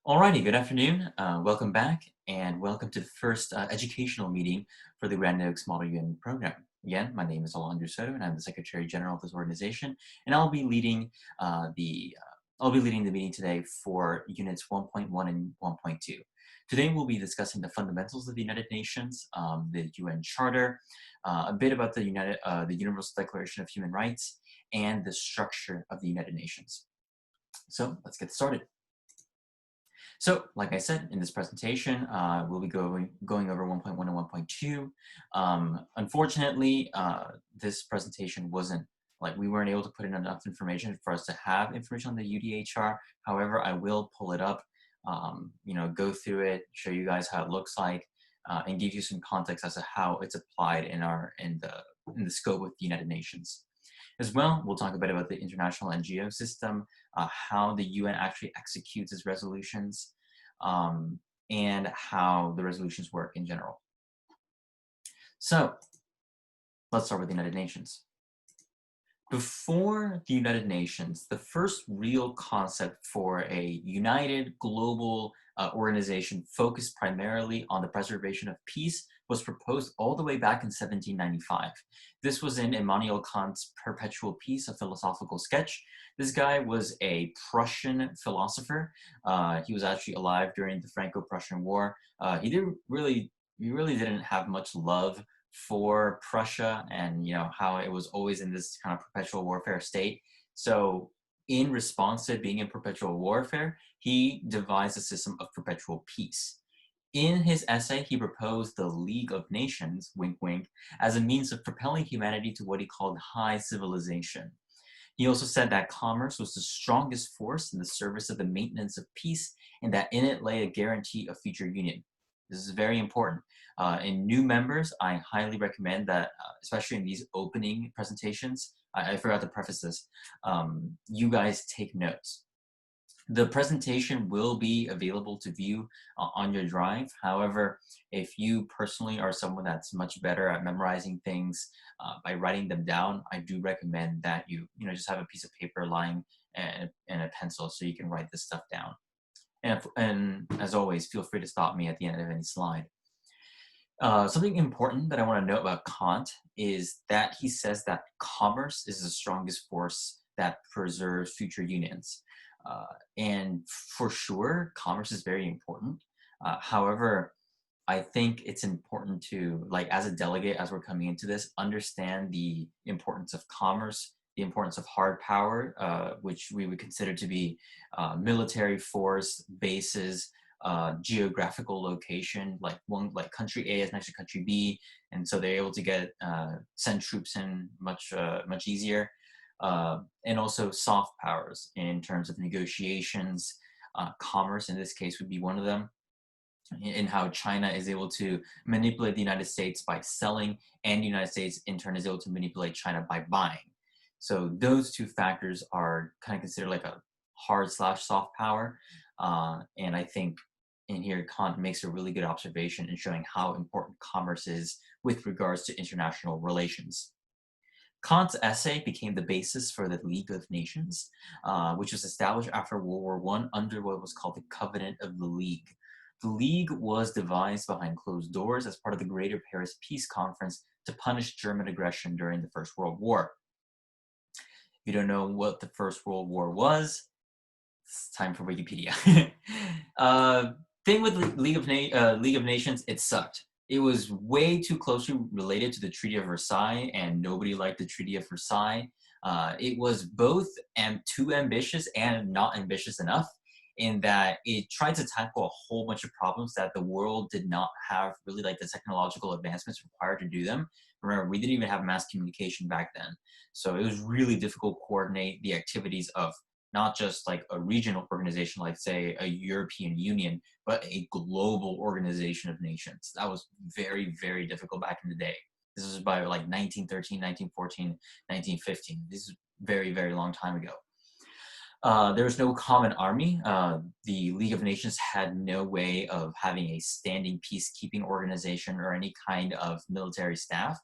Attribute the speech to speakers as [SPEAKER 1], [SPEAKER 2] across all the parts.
[SPEAKER 1] Alrighty, good afternoon. Welcome back, and welcome to the first educational meeting for the Grand Oaks Model UN program. Again, my name is Alondra Soto, and I'm the Secretary General of this organization, and I'll be leading the meeting today for units 1.1 and 1.2. Today, we'll be discussing the fundamentals of the United Nations, the UN Charter, a bit about the Universal Declaration of Human Rights, and the structure of the United Nations. So let's get started. So, like I said, in this presentation, we'll be going over 1.1 and 1.2. Unfortunately, this presentation we weren't able to put in enough information for us to have information on the UDHR. However, I will pull it up, go through it, show you guys how it looks like, and give you some context as to how it's applied in the scope of the United Nations. As well, we'll talk a bit about the international NGO system, how the UN actually executes its resolutions, and how the resolutions work in general. So let's start with the United Nations. Before the United Nations, the first real concept for a united global organization focused primarily on the preservation of peace was proposed all the way back in 1795. This was in Immanuel Kant's Perpetual Peace, a philosophical sketch. This guy was a Prussian philosopher. He was actually alive during the Franco-Prussian War. He really didn't have much love for Prussia and how it was always in this kind of perpetual warfare state. So in response to being in perpetual warfare, he devised a system of perpetual peace. In his essay, he proposed the League of Nations, wink wink, as a means of propelling humanity to what he called high civilization. He also said that commerce was the strongest force in the service of the maintenance of peace and that in it lay a guarantee of future union. This is very important. In new members, I highly recommend that, especially in these opening presentations, I forgot to preface this, you guys take notes. The presentation will be available to view on your drive. However, if you personally are someone that's much better at memorizing things by writing them down, I do recommend that you just have a piece of paper lying and a pencil so you can write this stuff down. And as always, feel free to stop me at the end of any slide. Something important that I want to note about Kant is that he says that commerce is the strongest force that preserves future unions. And for sure, commerce is very important. However, I think it's important to, as a delegate, as we're coming into this, understand the importance of commerce, the importance of hard power, which we would consider to be military force, bases, geographical location, like country A is next to country B, and so they're able to send troops in much easier. And also soft powers in terms of negotiations. Commerce in this case would be one of them, in how China is able to manipulate the United States by selling, and the United States in turn is able to manipulate China by buying. So those two factors are kind of considered like a hard/soft power. And I think in here, Kant makes a really good observation in showing how important commerce is with regards to international relations. Kant's essay became the basis for the League of Nations, which was established after World War I under what was called the Covenant of the League. The League was devised behind closed doors as part of the Greater Paris Peace Conference to punish German aggression during the First World War. If you don't know what the First World War was, it's time for Wikipedia. Thing with League of Nations, it sucked. It was way too closely related to the Treaty of Versailles, and nobody liked the Treaty of Versailles. It was both too ambitious and not ambitious enough, in that it tried to tackle a whole bunch of problems that the world did not have really the technological advancements required to do them. Remember, we didn't even have mass communication back then. So it was really difficult to coordinate the activities of not just a regional organization, like say a European Union, but a global organization of nations. That was very, very difficult back in the day. This was by 1913, 1914, 1915. This is very, very long time ago. There was no common army. The League of Nations had no way of having a standing peacekeeping organization or any kind of military staff.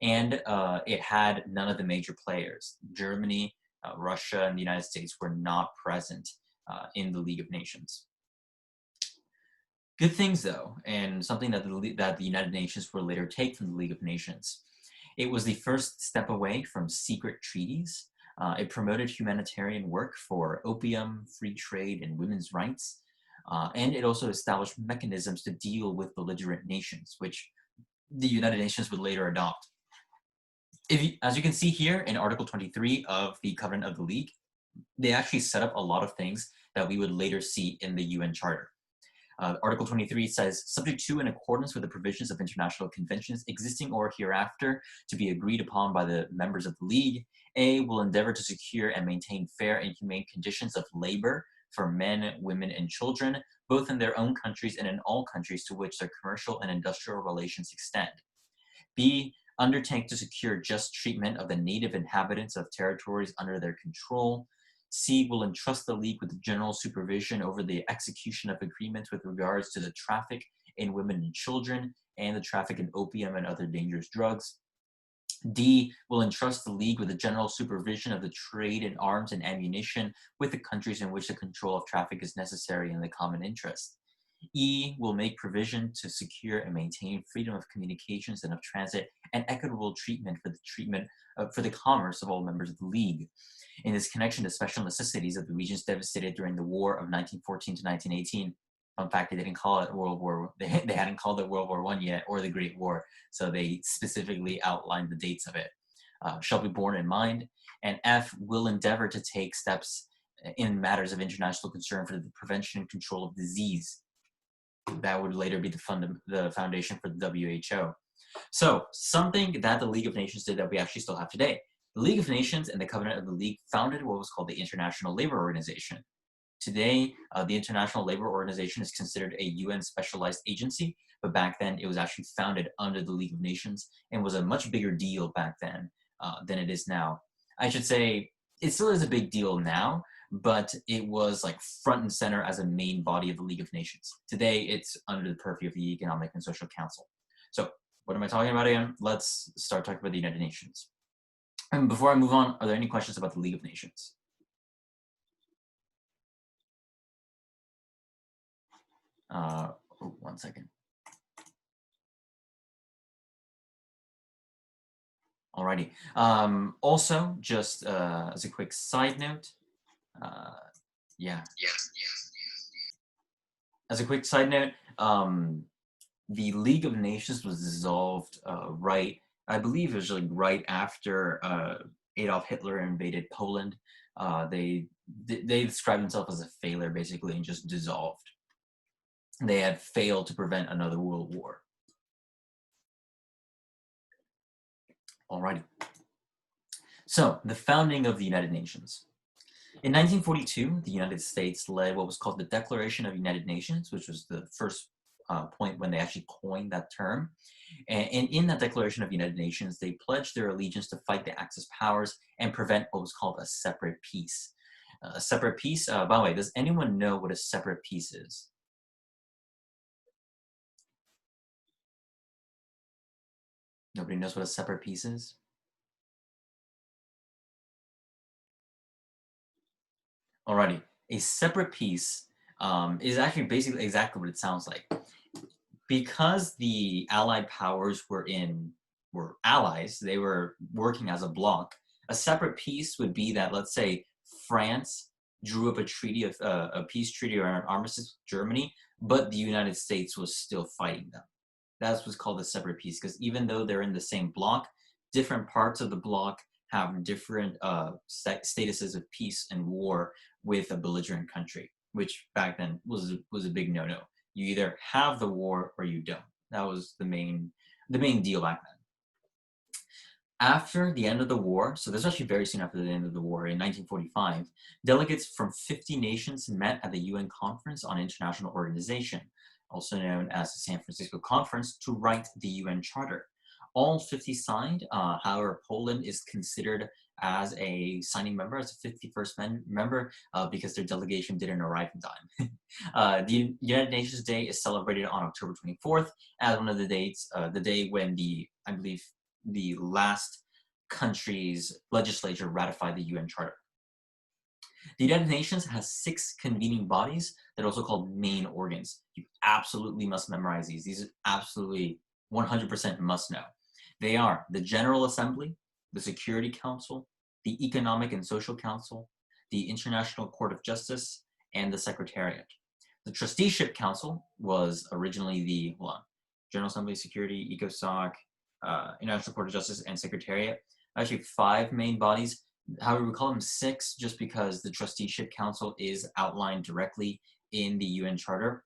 [SPEAKER 1] And it had none of the major players. Germany, Russia, and the United States were not present in the League of Nations. Good things, though, and something that that the United Nations will later take from the League of Nations. It was the first step away from secret treaties. It promoted humanitarian work for opium, free trade, and women's rights. And it also established mechanisms to deal with belligerent nations, which the United Nations would later adopt. As you can see here in Article 23 of the Covenant of the League, they actually set up a lot of things that we would later see in the UN Charter. Article 23 says, subject to in accordance with the provisions of international conventions existing or hereafter to be agreed upon by the members of the League, A, will endeavor to secure and maintain fair and humane conditions of labor for men, women, and children, both in their own countries and in all countries to which their commercial and industrial relations extend. B, undertake to secure just treatment of the native inhabitants of territories under their control. C, will entrust the League with general supervision over the execution of agreements with regards to the traffic in women and children and the traffic in opium and other dangerous drugs. D, will entrust the League with the general supervision of the trade in arms and ammunition with the countries in which the control of traffic is necessary in the common interest. E, will make provision to secure and maintain freedom of communications and of transit and equitable treatment for the commerce of all members of the League. In this connection, the special necessities of the regions devastated during the War of 1914 to 1918. Fun fact, they didn't call it World War. They hadn't called it World War I yet, or the Great War, so they specifically outlined the dates of it. Shall be borne in mind. And F, will endeavor to take steps in matters of international concern for the prevention and control of disease. That would later be the foundation for the WHO. So something that the League of Nations did that we actually still have today. The League of Nations and the Covenant of the League founded what was called the International Labor Organization. Today, the International Labor Organization is considered a UN specialized agency, but back then it was actually founded under the League of Nations and was a much bigger deal back then than it is now. I should say it still is a big deal now, but it was like front and center as a main body of the League of Nations. Today, it's under the purview of the Economic and Social Council. So what am I talking about again? Let's start talking about the United Nations. And before I move on, are there any questions about the League of Nations? One second. Alrighty. Also, just as a quick side note, yeah. As a quick side note, the League of Nations was dissolved I believe it was like right after Adolf Hitler invaded Poland. They described themselves as a failure, basically, and just dissolved. They had failed to prevent another world war. Alrighty. So, the founding of the United Nations. In 1942, the United States led what was called the Declaration of United Nations, which was the first point when they actually coined that term. And in that Declaration of United Nations, they pledged their allegiance to fight the Axis powers and prevent what was called a separate peace. A separate peace, by the way, does anyone know what a separate peace is? Nobody knows what a separate peace is? Alrighty, a separate peace is actually basically exactly what it sounds like. Because the Allied powers were allies, they were working as a bloc. A separate peace would be that, let's say, France drew up a treaty of a peace treaty or an armistice with Germany, but the United States was still fighting them. That's what's called a separate peace, because even though they're in the same bloc, different parts of the bloc have different statuses of peace and war with a belligerent country, which back then was a big no-no. You either have the war or you don't. That was the main deal back then. After the end of the war, so this was actually very soon after the end of the war, in 1945, delegates from 50 nations met at the UN Conference on International Organization, also known as the San Francisco Conference, to write the UN Charter. All 50 signed, however, Poland is considered as a signing member, as a 51st member, because their delegation didn't arrive in time. The United Nations Day is celebrated on October 24th as one of the dates, the day when I believe, the last country's legislature ratified the UN Charter. The United Nations has 6 convening bodies that are also called main organs. You absolutely must memorize these. These are absolutely 100% must know. They are the General Assembly, the Security Council, the Economic and Social Council, the International Court of Justice, and the Secretariat. The Trusteeship Council was originally the General Assembly, Security, ECOSOC, International Court of Justice, and Secretariat. Actually, 5 main bodies. However, we call them 6 just because the Trusteeship Council is outlined directly in the UN Charter.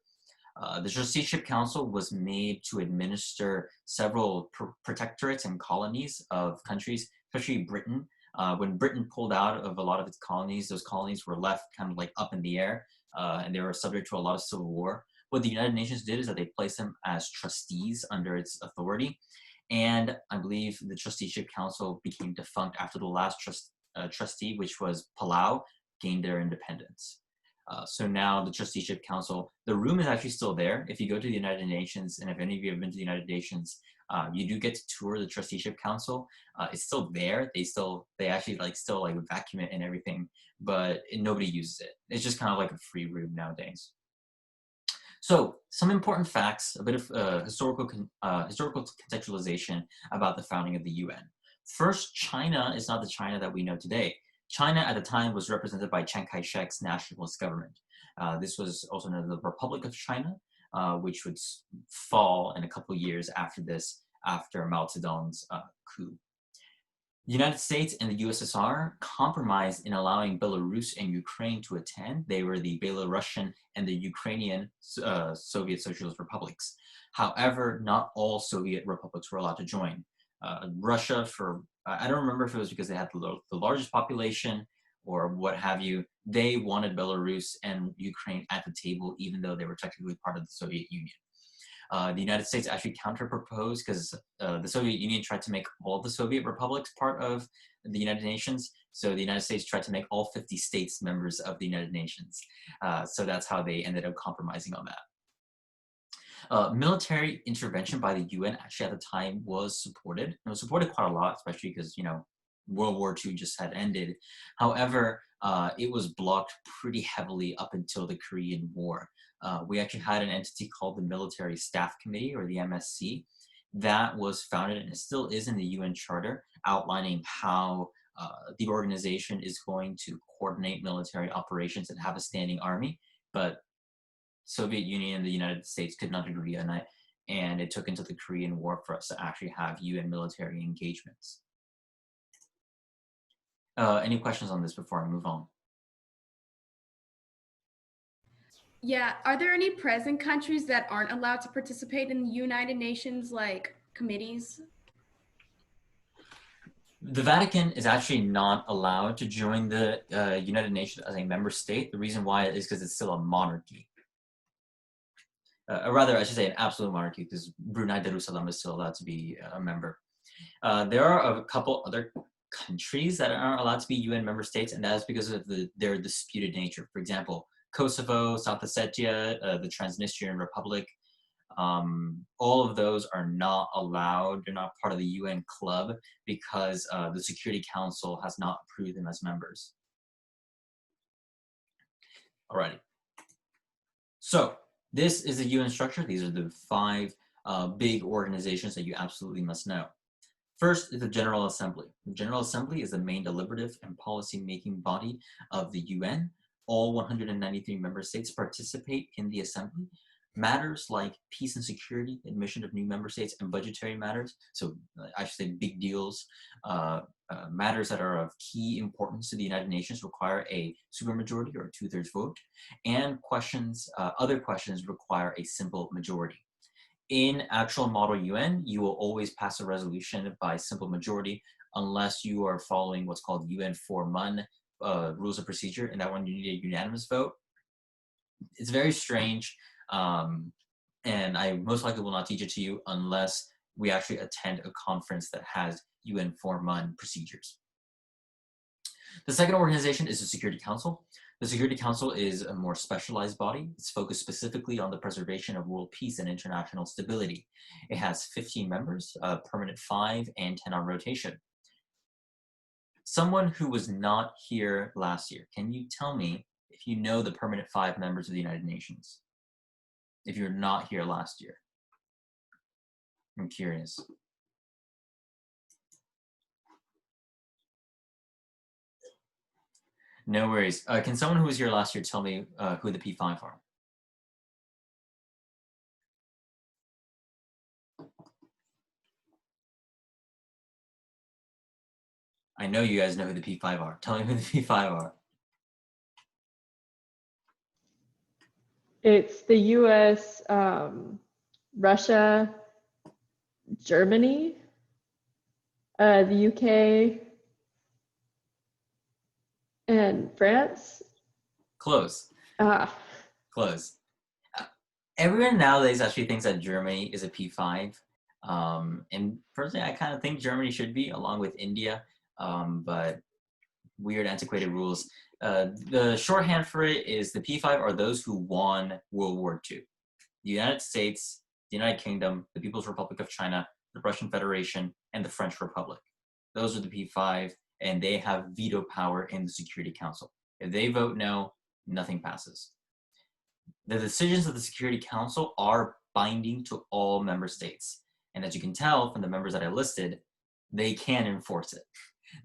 [SPEAKER 1] The Trusteeship Council was made to administer several protectorates and colonies of countries, especially Britain. When Britain pulled out of a lot of its colonies, those colonies were left kind of like up in the air, and they were subject to a lot of civil war. What the United Nations did is that they placed them as trustees under its authority. And I believe the Trusteeship Council became defunct after the last trustee, which was Palau, gained their independence. So now the Trusteeship Council, the room is actually still there. If you go to the United Nations, and if any of you have been to the United Nations, you do get to tour the Trusteeship Council. It's still there. They actually still vacuum it and everything, but nobody uses it. It's just kind of like a free room nowadays. So some important facts, a bit of historical contextualization about the founding of the UN. First, China is not the China that we know today. China at the time was represented by Chiang Kai-shek's nationalist government. This was also known as the Republic of China, which would fall in a couple years after this, after Mao Zedong's coup. The United States and the USSR compromised in allowing Belarus and Ukraine to attend. They were the Belarusian and the Ukrainian Soviet Socialist republics. However, not all Soviet republics were allowed to join. Russia, I don't remember if it was because they had the largest population or what have you, they wanted Belarus and Ukraine at the table, even though they were technically part of the Soviet Union. The United States actually counter-proposed because the Soviet Union tried to make all the Soviet republics part of the United Nations. So the United States tried to make all 50 states members of the United Nations. So that's how they ended up compromising on that. Military intervention by the UN actually at the time was supported. It was supported quite a lot, especially because, World War II just had ended. However, it was blocked pretty heavily up until the Korean War. We actually had an entity called the Military Staff Committee, or the MSC, that was founded, and it still is in the UN Charter, outlining how the organization is going to coordinate military operations and have a standing army. But Soviet Union and the United States could not agree on it, and it took until the Korean War for us to actually have UN military engagements. Any questions on this before I move on?
[SPEAKER 2] Yeah, are there any present countries that aren't allowed to participate in the United Nations, committees?
[SPEAKER 1] The Vatican is actually not allowed to join the United Nations as a member state. The reason why is because it's still a monarchy. Or rather, I should say an absolute monarchy, because Brunei Darussalam is still allowed to be a member. There are a couple other countries that aren't allowed to be UN member states, and that is because of their disputed nature. For example, Kosovo, South Ossetia, the Transnistrian Republic, all of those are not allowed. They're not part of the UN club because the Security Council has not approved them as members. Alrighty. So this is the UN structure. These are the 5 big organizations that you absolutely must know. First is the General Assembly. The General Assembly is the main deliberative and policy-making body of the UN. All 193 member states participate in the Assembly. Matters like peace and security, admission of new member states, and budgetary matters, so I should say big deals, matters that are of key importance to the United Nations require a supermajority or a 2/3 vote, and other questions require a simple majority. In actual model UN, you will always pass a resolution by simple majority unless you are following what's called UN 4MUN rules of procedure, and that one you need a unanimous vote. It's very strange, and I most likely will not teach it to you unless we actually attend a conference that has UN 4MUN procedures. The second organization is the Security Council. The Security Council is a more specialized body. It's focused specifically on the preservation of world peace and international stability. It has 15 members, permanent 5 and 10 on rotation. someone who was not here last year, can you tell me if you know the permanent 5 members of the United Nations? If you're not here last year. I'm curious. No worries. Can someone who was here last year tell me who the P5 are? I know you guys know who the P5 are. Tell me who the P5 are.
[SPEAKER 3] It's the US, Russia, Germany, the UK, and France.
[SPEAKER 1] Close.
[SPEAKER 3] Ah,
[SPEAKER 1] Close. Everyone nowadays actually thinks that Germany is a P5. And personally, I kind of think Germany should be, along with India. But weird, antiquated rules. The shorthand for it is the P5 are those who won World War II. The United States, the United Kingdom, the People's Republic of China, the Russian Federation, and the French Republic. Those are the P5, and they have veto power in the Security Council. If they vote no, nothing passes. The decisions of the Security Council are binding to all member states. And as you can tell from the members that I listed, they can enforce it.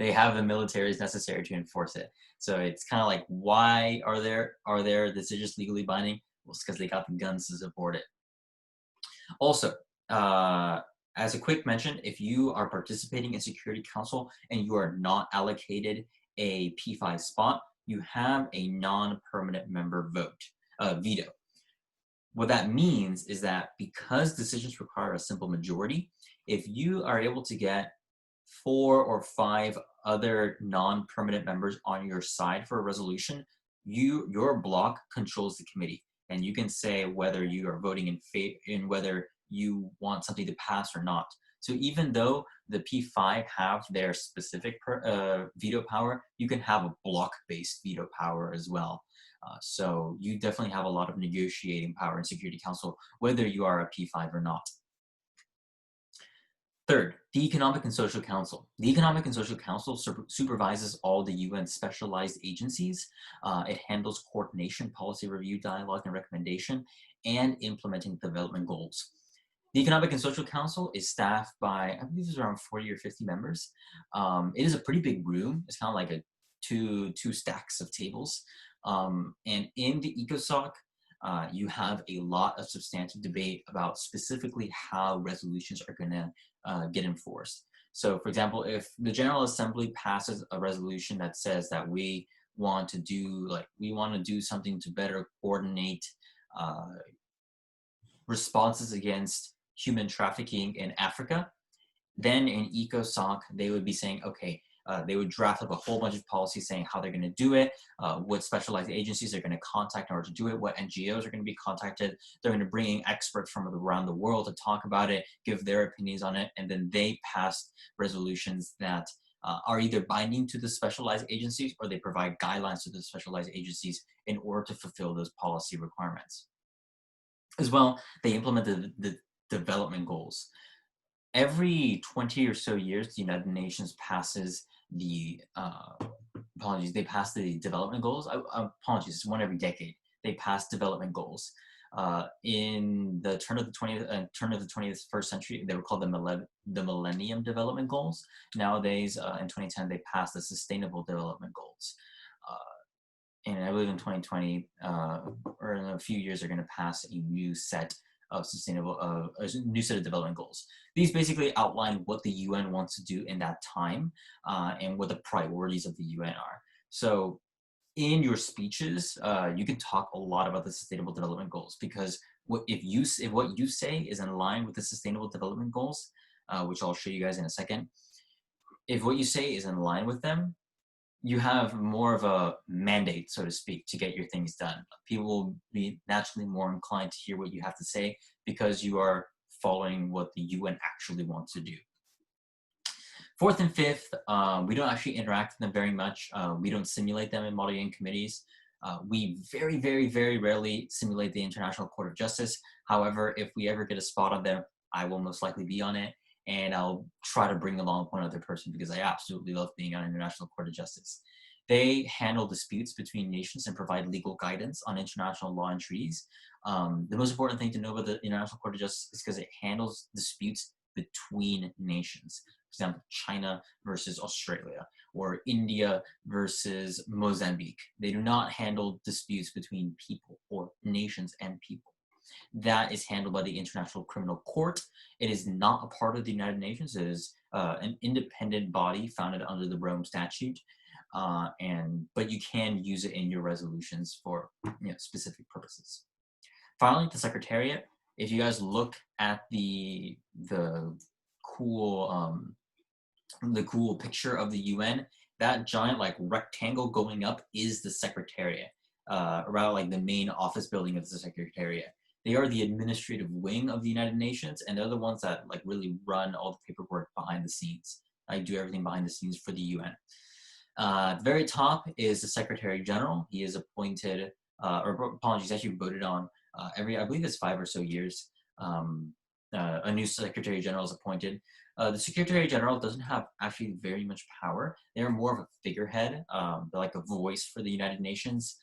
[SPEAKER 1] They have the militaries necessary to enforce it. So it's kind of like, why are their decisions legally binding? Well, it's because they got the guns to support it. Also, as a quick mention, if you are participating in Security Council and you are not allocated a P5 spot, you have a non-permanent member veto. What that means is that because decisions require a simple majority, if you are able to get 4 or 5 other non-permanent members on your side for a resolution, your block controls the committee, and you can say whether you are voting in whether you want something to pass or not. So even though the P5 have their specific veto power, you can have a block-based veto power as well. So you definitely have a lot of negotiating power in Security Council, whether you are a P5 or not. Third, the Economic and Social Council. The Economic and Social Council supervises all the UN specialized agencies. It handles coordination, policy review, dialogue, and recommendation, and implementing development goals. The Economic and Social Council is staffed by, I believe it's around 40 or 50 members. It is a pretty big room. It's kind of like two stacks of tables. And in the ECOSOC, you have a lot of substantive debate about specifically how resolutions are going to get enforced. So, for example, if the General Assembly passes a resolution that says that we want to do something to better coordinate responses against human trafficking in Africa, then in ECOSOC, they would be saying, okay, they would draft up a whole bunch of policies saying how they're going to do it, what specialized agencies they're going to contact in order to do it, what NGOs are going to be contacted. They're going to bring in experts from around the world to talk about it, give their opinions on it, and then they pass resolutions that are either binding to the specialized agencies or they provide guidelines to the specialized agencies in order to fulfill those policy requirements. As well, they implement the development goals. Every 20 or so years, the United Nations passes the they pass the development goals. Apologies, it's one every decade. They pass development goals. In the turn of the 21st century, they were called the Millennium Development Goals. Nowadays, in 2010, they passed the Sustainable Development Goals. And I believe in 2020, or in a few years, they're going to pass a new set of a new set of development goals. These basically outline what the UN wants to do in that time and what the priorities of the UN are. So in your speeches, you can talk a lot about the Sustainable Development Goals, because if what you say is in line with the Sustainable Development Goals, which I'll show you guys in a second, if what you say is in line with them, you have more of a mandate, so to speak, to get your things done. People will be naturally more inclined to hear what you have to say because you are following what the UN actually wants to do. Fourth and fifth, we don't actually interact with them very much. We don't simulate them in Model UN committees. We very, very, very rarely simulate the International Court of Justice. However, if we ever get a spot on there, I will most likely be on it. and I'll try to bring along one other person because I absolutely love being on International Court of Justice. They handle disputes between nations and provide legal guidance on international law and treaties. The most important thing to know about the International Court of Justice is because it handles disputes between nations. For example, China versus Australia, or India versus Mozambique. They do not handle disputes between people or nations and people. That is handled by the International Criminal Court. It is not a part of the United Nations. It is an independent body founded under the Rome Statute. But you can use it in your resolutions for specific purposes. Finally, the Secretariat. If you guys look at the cool picture of the UN, that giant like rectangle going up is the Secretariat, around like the main office building of the Secretariat. They are the administrative wing of the United Nations, and they're the ones that like really run all the paperwork behind the scenes. I do everything behind the scenes for the UN. At the very top is the Secretary General. He is appointed, or apologies, actually voted on every, I believe it's 5 or so years. A new Secretary General is appointed. The Secretary General doesn't have actually very much power. They're more of a figurehead, they're like a voice for the United Nations,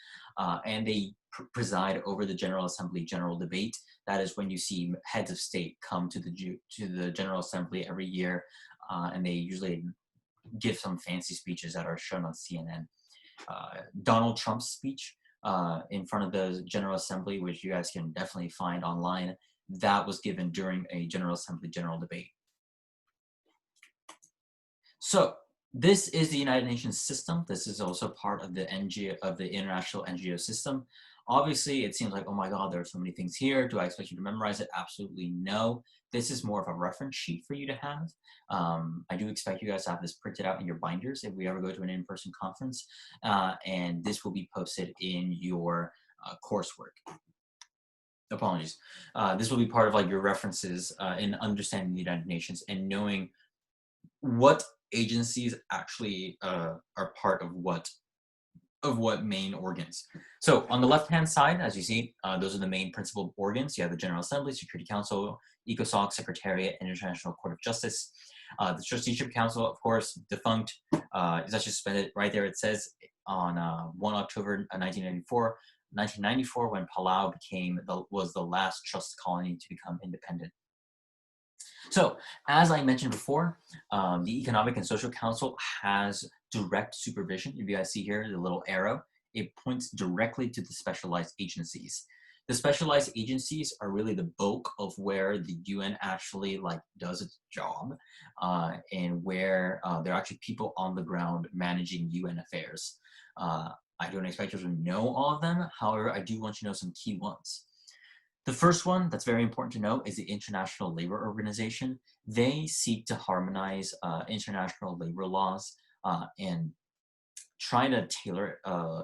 [SPEAKER 1] and they preside over the General Assembly general debate. That is when you see heads of state come to the General Assembly every year, and they usually give some fancy speeches that are shown on CNN. Donald Trump's speech in front of the General Assembly, which you guys can definitely find online, that was given during a General Assembly general debate. So this is the United Nations system. This is also part of the international NGO system. Obviously, it seems like, oh my God, there are so many things here. Do I expect you to memorize it? Absolutely no. This is more of a reference sheet for you to have. I do expect you guys to have this printed out in your binders if we ever go to an in-person conference, and this will be posted in your coursework. Apologies. This will be part of like your references in understanding the United Nations and knowing what agencies actually are part of what main organs. So on the left-hand side, as you see, those are the main principal organs. You have the General Assembly, Security Council, ECOSOC, Secretariat, and International Court of Justice. The Trusteeship Council, of course, defunct, is actually suspended. Right there it says on 1 October 1994, when Palau was the last trust colony to become independent. So, as I mentioned before, the Economic and Social Council has direct supervision. If you guys see here, the little arrow, it points directly to the specialized agencies. The specialized agencies are really the bulk of where the UN actually like does its job, and where there are actually people on the ground managing UN affairs. I don't expect you to know all of them. However, I do want you to know some key ones. The first one that's very important to know is the International Labor Organization. They seek to harmonize international labor laws and try to tailor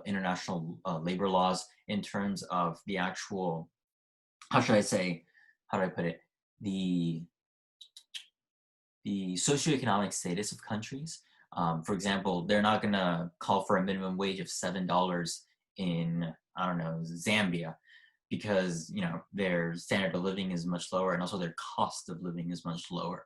[SPEAKER 1] international labor laws in terms of the actual, how do I put it, the socioeconomic status of countries. For example, they're not going to call for a minimum wage of $7 in, I don't know, Zambia, because their standard of living is much lower, and also their cost of living is much lower.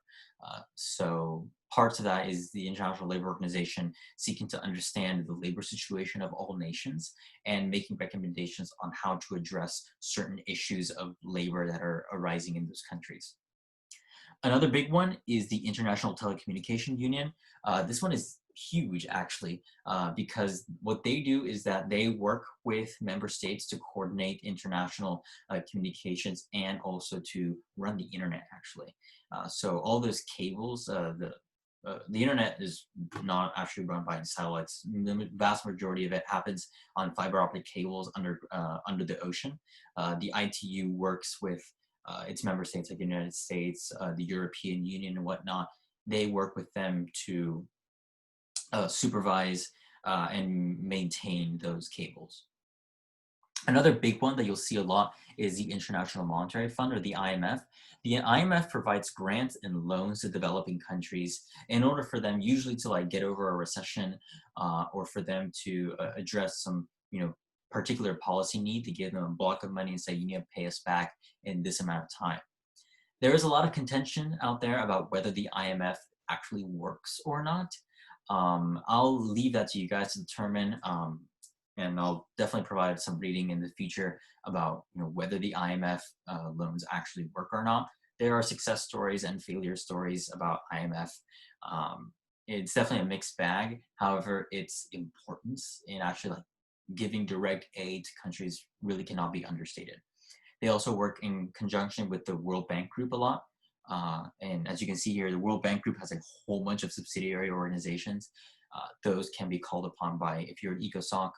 [SPEAKER 1] So parts of that is the International Labor Organization seeking to understand the labor situation of all nations and making recommendations on how to address certain issues of labor that are arising in those countries. Another big one is the International Telecommunication Union. This one is huge, actually, because what they do is that they work with member states to coordinate international communications and also to run the internet, actually. So all those cables, the internet is not actually run by satellites. The vast majority of it happens on fiber optic cables under the ocean. The ITU works with its member states like the United States, the European Union and whatnot. They work with them to supervise and maintain those cables. Another big one that you'll see a lot is the International Monetary Fund, or the IMF. The IMF provides grants and loans to developing countries in order for them usually to like get over a recession, or for them to address some particular policy need, to give them a block of money and say, you need to pay us back in this amount of time. There is a lot of contention out there about whether the IMF actually works or not. I'll leave that to you guys to determine, and I'll definitely provide some reading in the future about whether the IMF loans actually work or not. There are success stories and failure stories about IMF. It's definitely a mixed bag. However, its importance in actually like giving direct aid to countries really cannot be understated. They also work in conjunction with the World Bank Group a lot. And as you can see here, the World Bank Group has a whole bunch of subsidiary organizations. Those can be called upon by, if you're an ECOSOC,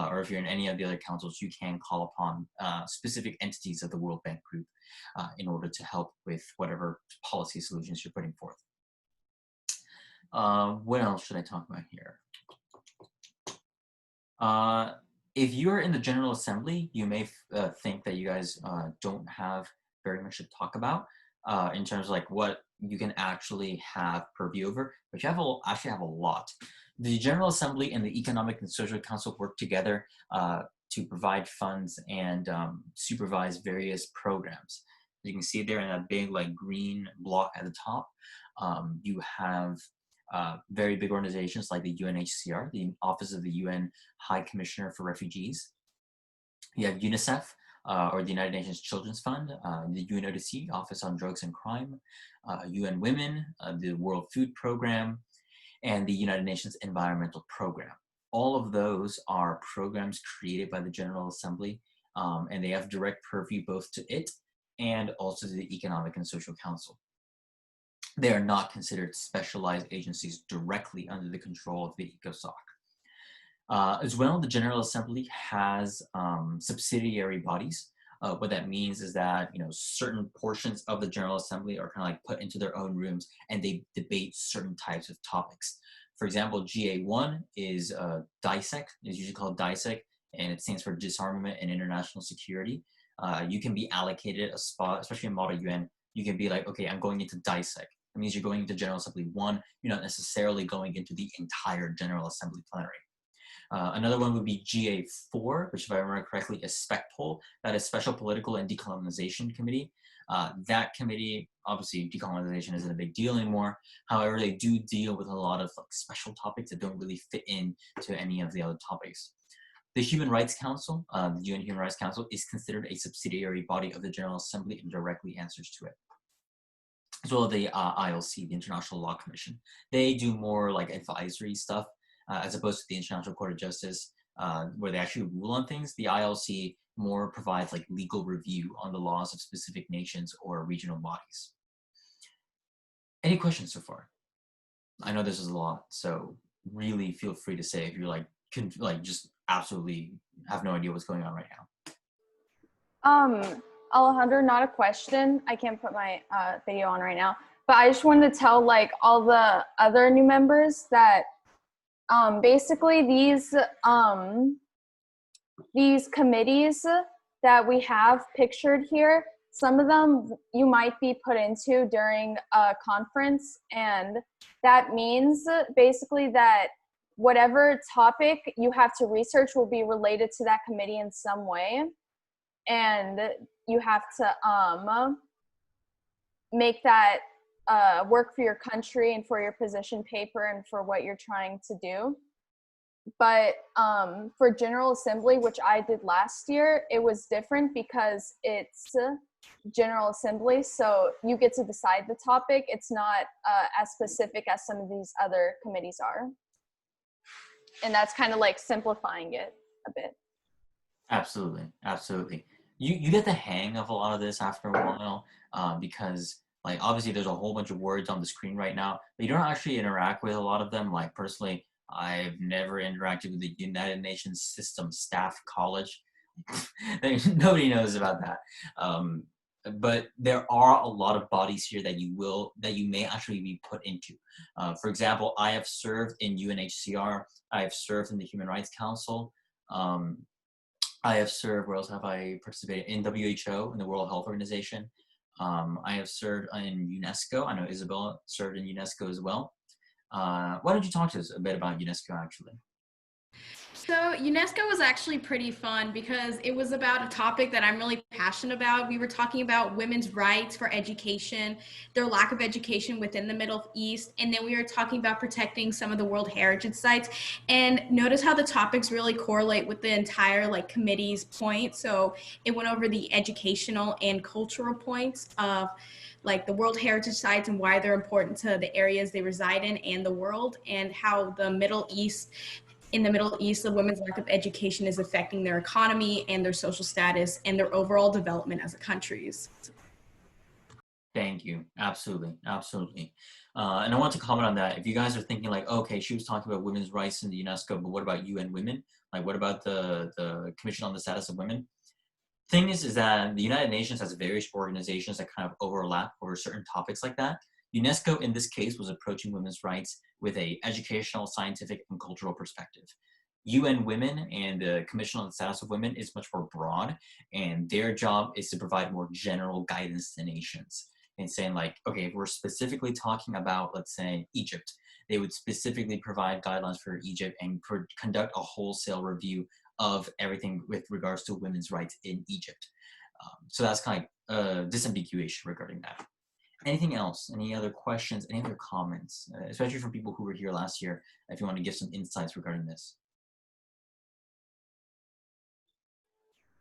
[SPEAKER 1] or if you're in any of the other councils, you can call upon specific entities of the World Bank Group in order to help with whatever policy solutions you're putting forth. What else should I talk about here? If you're in the General Assembly, you may think that you guys don't have very much to talk about in terms of like what you can actually have purview over, but you actually have a lot. The General Assembly and the Economic and Social Council work together to provide funds and supervise various programs. You can see there in that big like green block at the top, you have very big organizations like the UNHCR, the Office of the UN High Commissioner for Refugees. You have UNICEF, or the United Nations Children's Fund, the UNODC, Office on Drugs and Crime, UN Women, the World Food Program, and the United Nations Environmental Program. All of those are programs created by the General Assembly, and they have direct purview both to it and also to the Economic and Social Council. They are not considered specialized agencies directly under the control of the ECOSOC. As well, the General Assembly has subsidiary bodies. What that means is that certain portions of the General Assembly are kind of like put into their own rooms and they debate certain types of topics. For example, GA1 is DISEC, is usually called DISEC, and it stands for Disarmament and International Security. You can be allocated a spot, especially in Model UN. You can be like, okay, I'm going into DISEC. That means you're going into General Assembly 1. You're not necessarily going into the entire General Assembly plenary. Another one would be GA4, which if I remember correctly is SPECPOL. That is Special Political and Decolonization Committee. That committee, obviously decolonization isn't a big deal anymore. However, they do deal with a lot of like special topics that don't really fit into any of the other topics. The Human Rights Council, the UN Human Rights Council, is considered a subsidiary body of the General Assembly and directly answers to it. As well as the ILC, the International Law Commission. They do more like advisory stuff as opposed to the International Court of Justice, where they actually rule on things. The ILC more provides like legal review on the laws of specific nations or regional bodies. Any questions so far? I know this is a lot, so really feel free to say if you're like just absolutely have no idea what's going on right now.
[SPEAKER 4] Alejandro, not a question. I can't put my video on right now, but I just wanted to tell like all the other new members that basically these committees that we have pictured here, some of them you might be put into during a conference, and that means basically that whatever topic you have to research will be related to that committee in some way. And you have to make that work for your country and for your position paper and for what you're trying to do. But for General Assembly, which I did last year, it was different because it's General Assembly, so you get to decide the topic. It's not as specific as some of these other committees are. And that's kind of like simplifying it a bit.
[SPEAKER 1] Absolutely, absolutely. You get the hang of a lot of this after a while because like obviously there's a whole bunch of words on the screen right now, but you don't actually interact with a lot of them. Like personally, I've never interacted with the United Nations System Staff College. Nobody knows about that. But there are a lot of bodies here that you may actually be put into. For example, I have served in UNHCR. I have served in the Human Rights Council. I have served, where else have I participated? In WHO, in the World Health Organization. I have served in UNESCO. I know Isabella served in UNESCO as well. Why don't you talk to us a bit about UNESCO, actually?
[SPEAKER 2] So UNESCO was actually pretty fun because it was about a topic that I'm really passionate about. We were talking about women's rights for education, their lack of education within the Middle East, and then we were talking about protecting some of the World Heritage sites. And notice how the topics really correlate with the entire like committee's point. So it went over the educational and cultural points of like the World Heritage sites and why they're important to the areas they reside in and the world, and how the Middle East, the women's lack of education is affecting their economy and their social status and their overall development as a countries.
[SPEAKER 1] Thank you. Absolutely. Absolutely. And I want to comment on that. If you guys are thinking like, okay, she was talking about women's rights in the UNESCO, but what about UN Women? Like, what about the Commission on the Status of Women? Thing is that the United Nations has various organizations that kind of overlap over certain topics like that. UNESCO, in this case, was approaching women's rights with a educational, scientific, and cultural perspective. UN Women and the Commission on the Status of Women is much more broad, and their job is to provide more general guidance to nations and saying like, okay, if we're specifically talking about, let's say, Egypt, they would specifically provide guidelines for Egypt and conduct a wholesale review of everything with regards to women's rights in Egypt. So that's kind of like disambiguation regarding that. Anything else? Any other questions? Any other comments? Especially from people who were here last year, if you want to give some insights regarding this.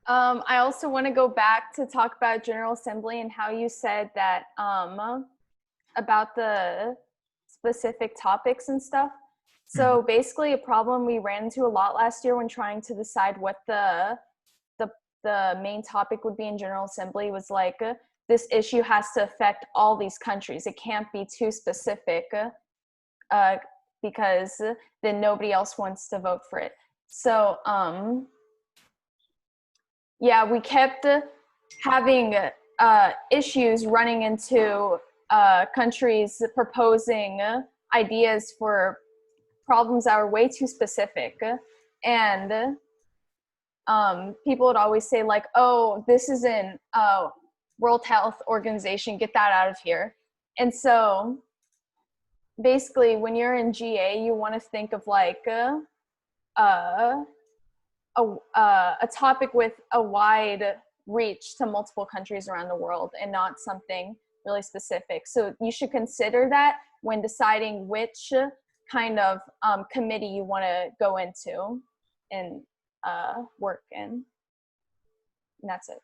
[SPEAKER 4] I also want to go back to talk about General Assembly and how you said that about the specific topics and stuff. So basically a problem we ran into a lot last year when trying to decide what the main topic would be in General Assembly was like, this issue has to affect all these countries. It can't be too specific because then nobody else wants to vote for it. So yeah, we kept having issues running into countries proposing ideas for problems that were way too specific. And people would always say like, oh, this is in World Health Organization, get that out of here. And so basically when you're in GA, you want to think of like a topic with a wide reach to multiple countries around the world and not something really specific. So you should consider that when deciding which kind of committee you want to go into and work in. And that's it.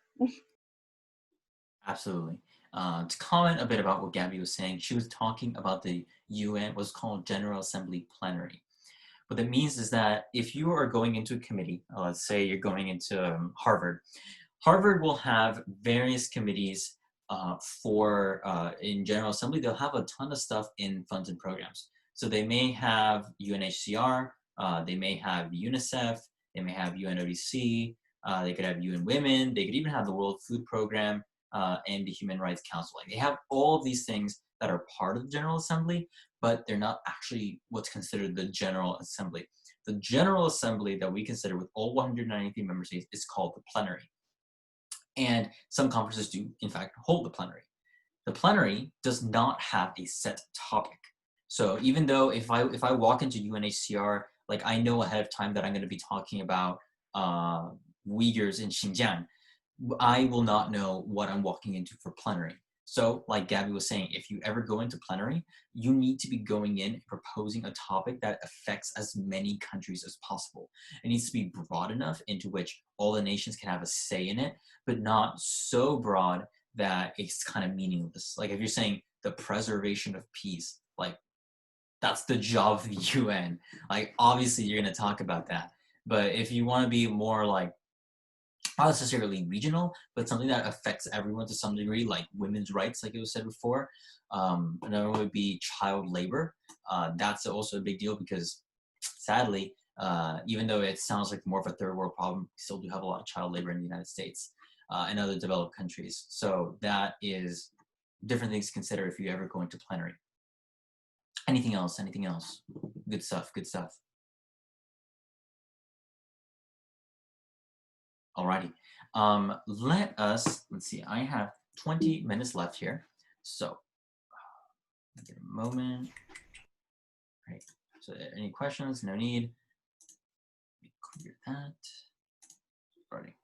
[SPEAKER 1] Absolutely. To comment a bit about what Gabby was saying, she was talking about the UN, what's called General Assembly Plenary. What that means is that if you are going into a committee, let's say you're going into Harvard, Harvard will have various committees in General Assembly. They'll have a ton of stuff in funds and programs. So they may have UNHCR, they may have UNICEF, they may have UNODC, they could have UN Women, they could even have the World Food Program and the Human Rights Council. Like they have all of these things that are part of the General Assembly, but they're not actually what's considered the General Assembly. The General Assembly that we consider with all 193 member states is called the plenary. And some conferences do, in fact, hold the plenary. The plenary does not have a set topic. So even though if I walk into UNHCR, like I know ahead of time that I'm going to be talking about Uyghurs in Xinjiang, I will not know what I'm walking into for plenary. So like Gabby was saying, if you ever go into plenary, you need to be going in and proposing a topic that affects as many countries as possible. It needs to be broad enough into which all the nations can have a say in it, but not so broad that it's kind of meaningless. Like if you're saying the preservation of peace, like that's the job of the UN. Like obviously you're going to talk about that. But if you want to be more like not necessarily regional, but something that affects everyone to some degree, like women's rights, like it was said before. Another one would be child labor. That's also a big deal because sadly, even though it sounds like more of a third world problem, we still do have a lot of child labor in the United States and other developed countries. So that is different things to consider if you ever go into plenary. Anything else? Anything else? Good stuff, good stuff. Alrighty, let's see, I have 20 minutes left here. So, give a moment. Right, so any questions? No need. clear that. Ready.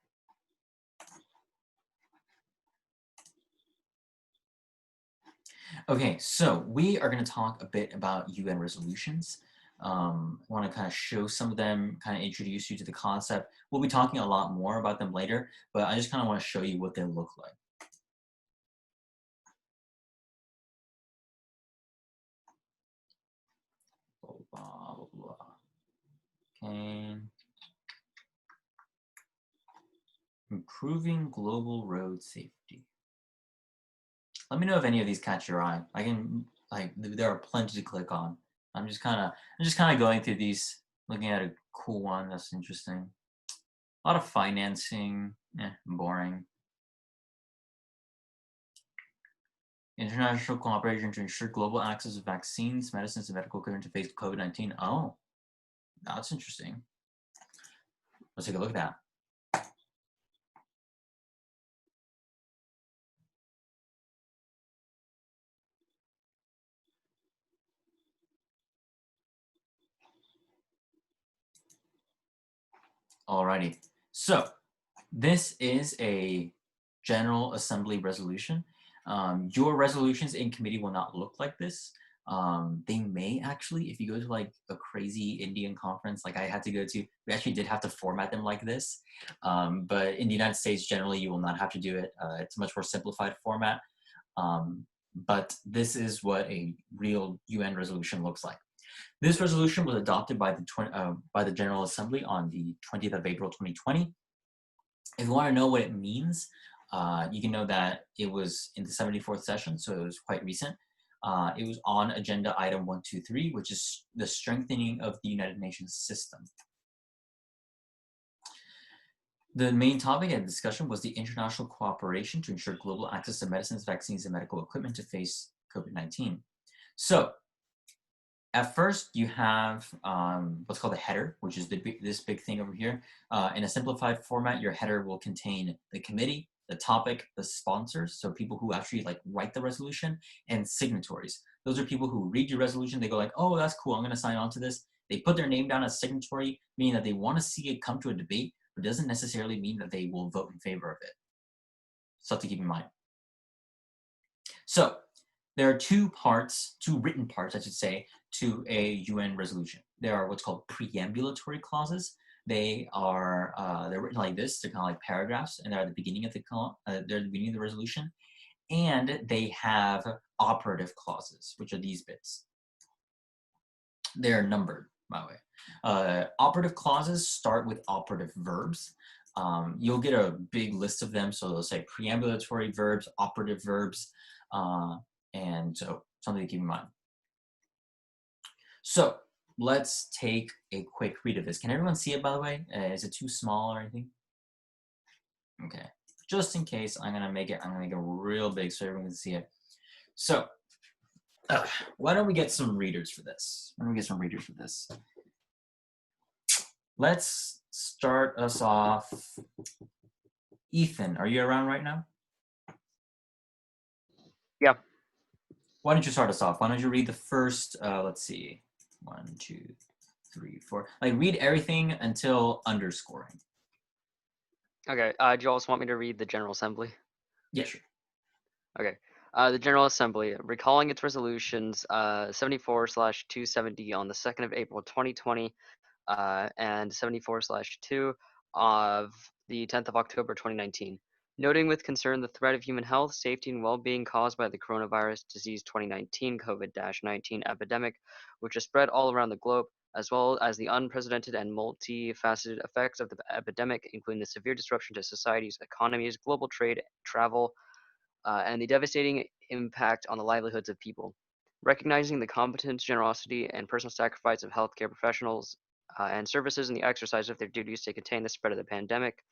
[SPEAKER 1] Okay, so we are going to talk a bit about UN resolutions. I want to kind of show some of them, kind of introduce you to the concept. We'll be talking a lot more about them later, but I just kind of want to show you what they look like. Blah, blah, blah, blah. Okay. Improving global road safety. Let me know if any of these catch your eye. I can there are plenty to click on. I'm just kind of going through these, looking at a cool one that's interesting. A lot of financing, boring. International cooperation to ensure global access to vaccines, medicines, and medical equipment to face COVID-19. Oh, that's interesting. Let's take a look at that. Alrighty, so this is a General Assembly resolution. Your resolutions in committee will not look like this. They may actually, if you go to like a crazy Indian conference like I had to go to, we actually did have to format them like this. But in the United States, generally, you will not have to do it. It's a much more simplified format. But this is what a real UN resolution looks like. This resolution was adopted by the General Assembly on the 20th of April 2020. If you want to know what it means, you can know that it was in the 74th session, so it was quite recent. It was on agenda item 123, which is the strengthening of the United Nations system. The main topic and discussion was the international cooperation to ensure global access to medicines, vaccines, and medical equipment to face COVID-19. So, at first, you have what's called a header, which is this big thing over here. In a simplified format, your header will contain the committee, the topic, the sponsors, so people who actually like write the resolution, and signatories. Those are people who read your resolution, they go like, oh, that's cool, I'm gonna sign on to this. They put their name down as signatory, meaning that they wanna see it come to a debate, but doesn't necessarily mean that they will vote in favor of it. Stuff to keep in mind. So, there are two written parts, I should say, to a UN resolution. There are what's called preambulatory clauses. They're written like this. They're kind of like paragraphs, and they're at the beginning of the resolution. And they have operative clauses, which are these bits. They're numbered, by the way. Operative clauses start with operative verbs. You'll get a big list of them. So they'll say preambulatory verbs, operative verbs, and so something to keep in mind. So let's take a quick read of this. Can everyone see it, by the way? Is it too small or anything? Okay, just in case, I'm gonna make it real big so everyone can see it. So why don't we get some readers for this? Let's start us off. Ethan, are you around right now?
[SPEAKER 5] Yeah.
[SPEAKER 1] Why don't you start us off? Why don't you read the first, let's see, 1, 2, 3, 4. Like read everything until underscoring.
[SPEAKER 5] Okay. Do you also want me to read the General Assembly?
[SPEAKER 1] Yeah, sure.
[SPEAKER 5] Okay. The General Assembly, recalling its resolutions 74/270 on the 2nd of April 2020 and 74/2 of the 10th of October 2019. Noting with concern the threat of human health, safety, and well-being caused by the coronavirus disease 2019 COVID-19 epidemic, which has spread all around the globe, as well as the unprecedented and multifaceted effects of the epidemic, including the severe disruption to societies, economies, global trade, travel, and the devastating impact on the livelihoods of people. Recognizing the competence, generosity, and personal sacrifice of healthcare professionals and services in the exercise of their duties to contain the spread of the pandemic,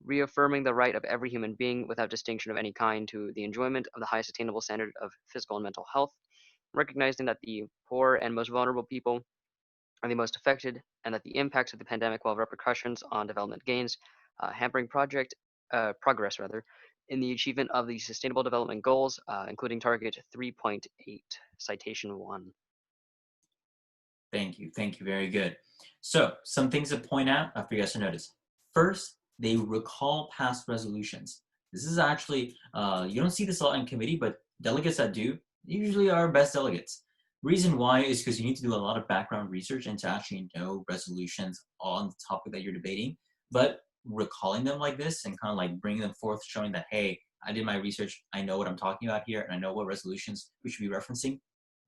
[SPEAKER 5] reaffirming the right of every human being without distinction of any kind to the enjoyment of the highest attainable standard of physical and mental health, recognizing that the poor and most vulnerable people are the most affected, and that the impacts of the pandemic will have repercussions on development gains, hampering progress in the achievement of the Sustainable Development Goals, including Target 3.8, Citation 1.
[SPEAKER 1] Thank you. Thank you. Very good. So some things to point out for you guys to notice. First, they recall past resolutions. This is actually, you don't see this a lot in committee, but delegates that do usually are best delegates. Reason why is because you need to do a lot of background research and to actually know resolutions on the topic that you're debating. But recalling them like this and kind of like bringing them forth, showing that, hey, I did my research, I know what I'm talking about here, and I know what resolutions we should be referencing,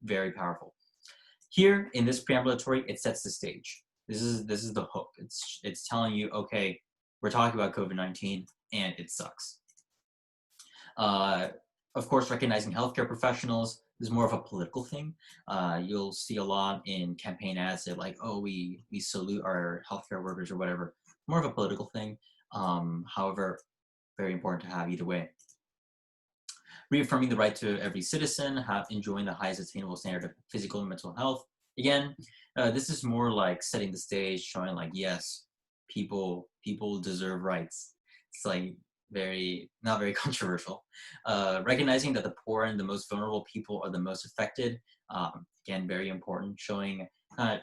[SPEAKER 1] very powerful. Here in this preambulatory, it sets the stage. This is the hook. It's telling you, okay, we're talking about COVID-19 and it sucks. Of course, recognizing healthcare professionals is more of a political thing. You'll see a lot in campaign ads that like, oh, we salute our healthcare workers or whatever. More of a political thing. However, very important to have either way. Reaffirming the right to every citizen, enjoying the highest attainable standard of physical and mental health. Again, this is more like setting the stage, showing like, yes, people deserve rights. It's like not very controversial. Recognizing that the poor and the most vulnerable people are the most affected. Again, very important, showing an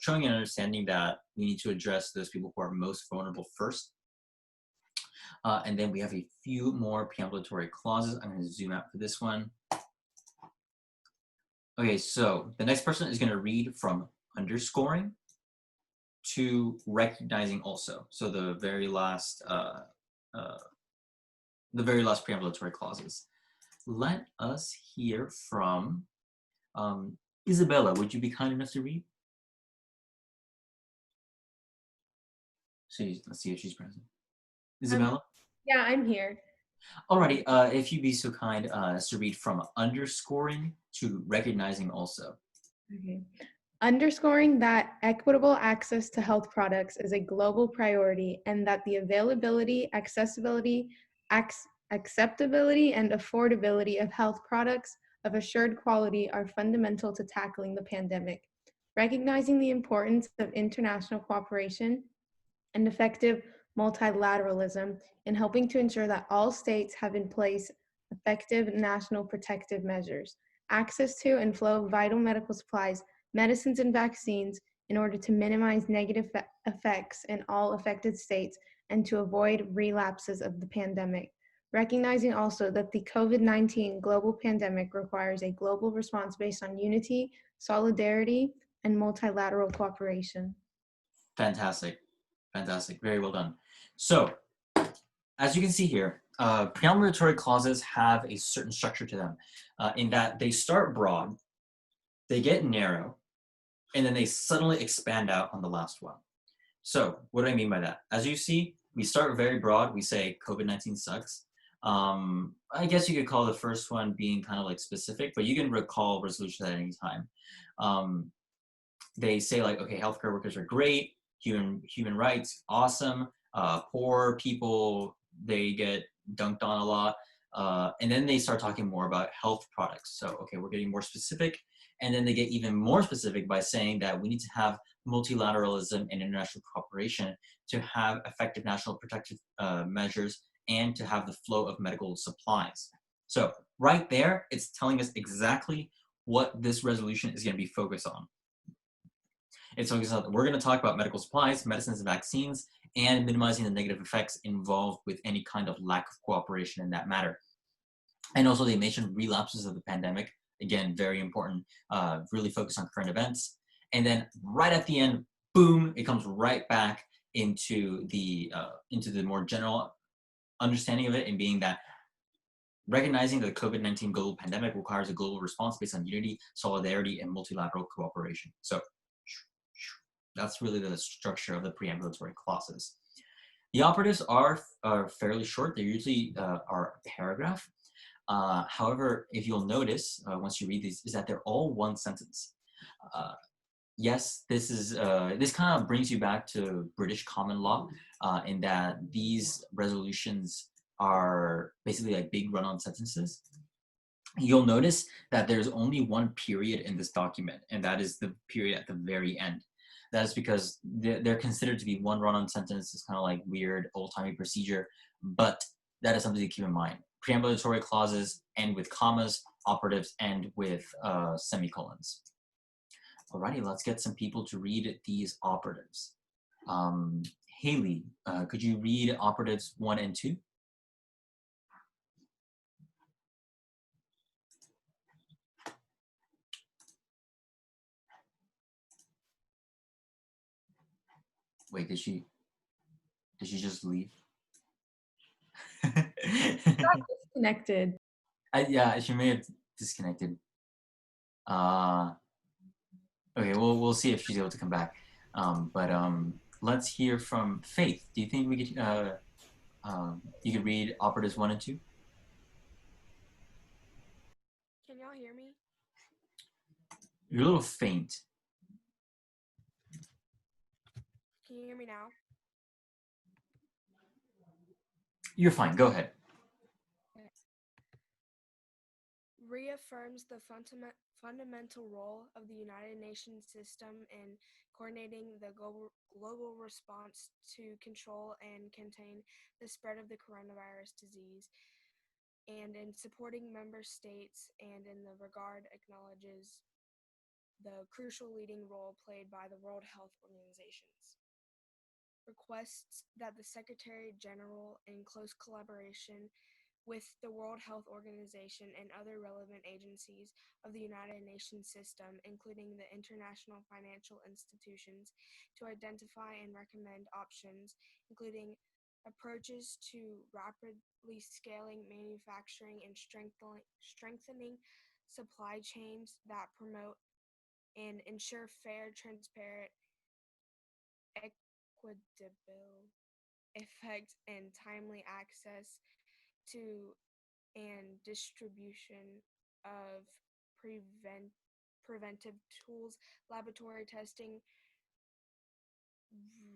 [SPEAKER 1] understanding that we need to address those people who are most vulnerable first. And then we have a few more preambulatory clauses. I'm going to zoom out for this one. Okay, so the next person is going to read from underscoring to recognizing also. So the very last preambulatory clauses. Let us hear from Isabella. Would you be kind enough to read? Let's see if she's present. Isabella?
[SPEAKER 6] Yeah, I'm here.
[SPEAKER 1] Alrighty, if you'd be so kind as to read from underscoring to recognizing also.
[SPEAKER 6] Okay. Underscoring that equitable access to health products is a global priority and that the availability, accessibility, acceptability, and affordability of health products of assured quality are fundamental to tackling the pandemic. Recognizing the importance of international cooperation and effective multilateralism in helping to ensure that all states have in place effective national protective measures, access to and flow of vital medical supplies, medicines, and vaccines in order to minimize negative effects in all affected states and to avoid relapses of the pandemic. Recognizing also that the COVID-19 global pandemic requires a global response based on unity, solidarity, and multilateral cooperation.
[SPEAKER 1] Fantastic. Fantastic. Very well done. So, as you can see here, preambulatory clauses have a certain structure to them in that they start broad, they get narrow, and then they suddenly expand out on the last one. So, what do I mean by that? As you see, we start very broad. We say COVID-19 sucks. I guess you could call the first one being kind of like specific, but you can recall resolution at any time. They say like, okay, healthcare workers are great. Human rights, awesome. Poor people, they get dunked on a lot. And then they start talking more about health products. So, okay, we're getting more specific. And then they get even more specific by saying that we need to have multilateralism and international cooperation to have effective national protective measures and to have the flow of medical supplies. So right there, it's telling us exactly what this resolution is going to be focused on. It's focused on, we're going to talk about medical supplies, medicines, and vaccines, and minimizing the negative effects involved with any kind of lack of cooperation in that matter. And also they mentioned relapses of the pandemic. Again, very important, really focus on current events. And then right at the end, boom, it comes right back into the more general understanding of it, and being that recognizing that the COVID-19 global pandemic requires a global response based on unity, solidarity, and multilateral cooperation. So that's really the structure of the preambulatory clauses. The operatives are fairly short. They usually are a paragraph. However, if you'll notice, once you read these, is that they're all one sentence. Yes, this kind of brings you back to British common law in that these resolutions are basically like big run-on sentences. You'll notice that there's only one period in this document, and that is the period at the very end. That is because they're considered to be one run-on sentence. It's kind of like weird old-timey procedure, but that is something to keep in mind. Preambulatory clauses end with commas, operatives end with semicolons. Alrighty, let's get some people to read these operatives. Haley, could you read operatives 1 and 2? Wait, did she just leave?
[SPEAKER 6] Got disconnected.
[SPEAKER 1] Yeah, she may have disconnected. Okay, we'll see if she's able to come back. Let's hear from Faith. Do you think we could you could read operatives 1 and 2?
[SPEAKER 7] Can y'all hear me?
[SPEAKER 1] You're a little faint.
[SPEAKER 7] Can you hear me now?
[SPEAKER 1] You're fine. Go ahead.
[SPEAKER 7] Reaffirms the fundamental role of the United Nations system in coordinating the global response to control and contain the spread of the coronavirus disease, and in supporting member states, and in the regard acknowledges the crucial leading role played by the World Health Organizations. Requests that the Secretary General, in close collaboration with the World Health Organization and other relevant agencies of the United Nations system, including the international financial institutions, to identify and recommend options, including approaches to rapidly scaling manufacturing and strengthening supply chains that promote and ensure fair, transparent, equitable, effect, and timely access to and distribution of preventive tools, laboratory testing,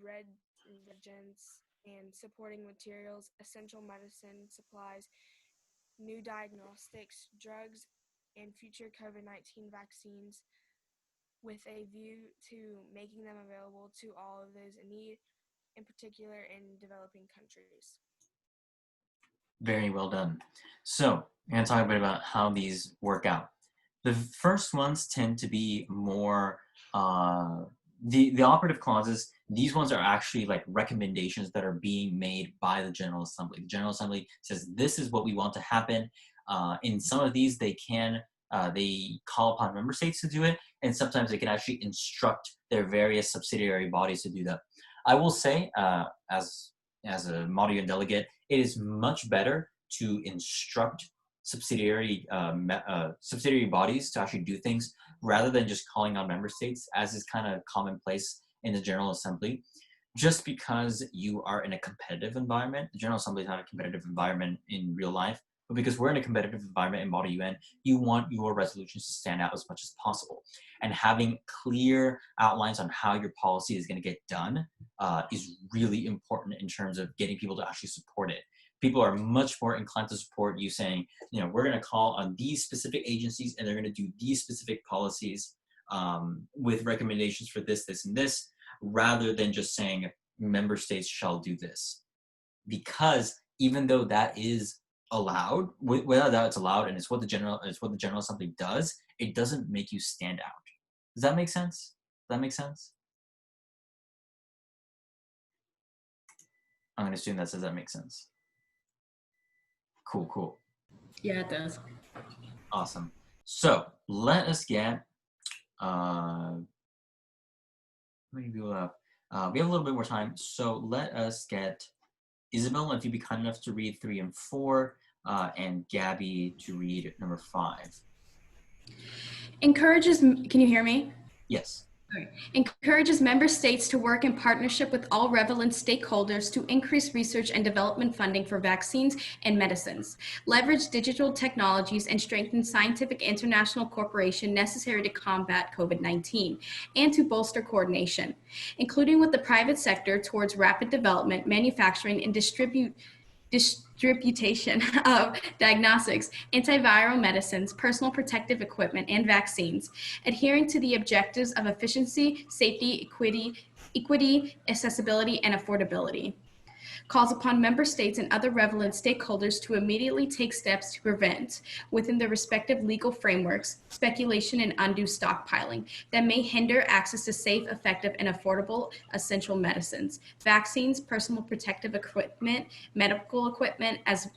[SPEAKER 7] reagents, and supporting materials, essential medicine supplies, new diagnostics, drugs, and future COVID-19 vaccines, with a view to making them available to all of those in need, in particular in developing countries.
[SPEAKER 1] Very well done. So, I'm going to talk a bit about how these work out. The first ones tend to be more, the operative clauses, these ones are actually like recommendations that are being made by the General Assembly. The General Assembly says, this is what we want to happen. In some of these, they call upon member states to do it, and sometimes they can actually instruct their various subsidiary bodies to do that. I will say, as a Model UN delegate, it is much better to instruct subsidiary bodies to actually do things rather than just calling on member states, as is kind of commonplace in the General Assembly. Just because you are in a competitive environment, the General Assembly is not a competitive environment in real life, but because we're in a competitive environment in Model UN, you want your resolutions to stand out as much as possible. And having clear outlines on how your policy is going to get done is really important in terms of getting people to actually support it. People are much more inclined to support you saying, we're going to call on these specific agencies and they're going to do these specific policies with recommendations for this, this, and this, rather than just saying member states shall do this. Because even though that is allowed, without doubt it's allowed, and it's what the General Assembly does, it doesn't make you stand out. Does that make sense? Does that make sense? I'm going to assume that says that makes sense. Cool.
[SPEAKER 2] Yeah, it does.
[SPEAKER 1] Awesome. So let us get, we have a little bit more time, so let us get Isabel, if you'd be kind enough to read 3 and 4, and Gabby to read number 5.
[SPEAKER 2] Can you hear me?
[SPEAKER 1] Yes.
[SPEAKER 2] Okay. Encourages member states to work in partnership with all relevant stakeholders to increase research and development funding for vaccines and medicines, leverage digital technologies, and strengthen scientific international cooperation necessary to combat COVID-19, and to bolster coordination, including with the private sector towards rapid development, manufacturing, and distribution of diagnostics, antiviral medicines, personal protective equipment, and vaccines, adhering to the objectives of efficiency, safety, equity, accessibility, and affordability. calls upon member states and other relevant stakeholders to immediately take steps to prevent, within their respective legal frameworks, speculation and undue stockpiling that may hinder access to safe, effective, and affordable essential medicines, vaccines, personal protective equipment, medical equipment, as